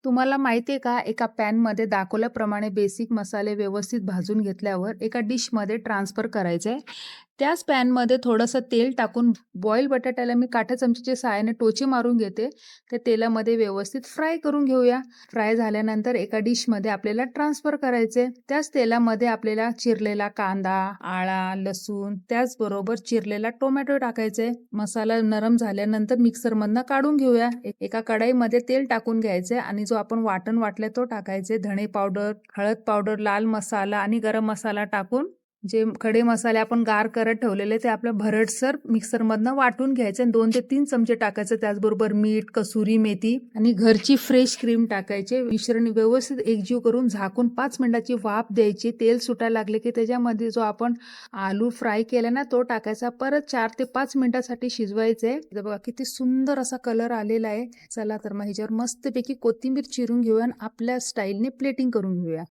तुम्हाला माहिती आहे का, एका पॅनमध्ये दाखवल्याप्रमाणे बेसिक मसाले व्यवस्थित भाजून घेतल्यावर एका डिशमध्ये ट्रान्सफर करायचे आहे. त्याच पॅनमध्ये थोडंसं तेल टाकून बॉईल बटाट्याला मी काठ्या चमचीच्या सहाय्याने टोची मारून घेते. त्या तेलामध्ये व्यवस्थित फ्राय करून घेऊया. फ्राय झाल्यानंतर एका डिशमध्ये आपल्याला ट्रान्सफर करायचे. त्याच तेलामध्ये आपल्याला चिरलेला कांदा, आळा, लसूण त्याचबरोबर चिरलेला टोमॅटो टाकायचे. मसाला नरम झाल्यानंतर मिक्सरमधनं काढून घेऊया. एका कढईमध्ये तेल टाकून घ्यायचे आणि जो आपण वाटण वाटलंय तो टाकायचे. धणे पावडर, हळद पावडर, लाल मसाला आणि गरम मसाला टाकून जे खडे मसाले आपण गार करत ठेवलेले ते आपल्या भरडसर मिक्सरमधनं वाटून घ्यायचे आणि 2 ते 3 चमचे टाकायचे. त्याचबरोबर मीठ, कसुरी मेथी आणि घरची फ्रेश क्रीम टाकायचे. मिश्रण व्यवस्थित एकजीव करून झाकून 5 मिनिटाची वाफ द्यायची. तेल सुटायला लागले की त्याच्यामध्ये जो आपण आलू फ्राय केला ना तो टाकायचा. परत 4 ते 5 मिनिटासाठी शिजवायचे. बघा किती सुंदर असा कलर आलेला आहे. चला तर मग ह्याच्यावर मस्तपैकी कोथिंबीर चिरून घेऊया आणि आपल्या स्टाईलने प्लेटिंग करून घेऊया.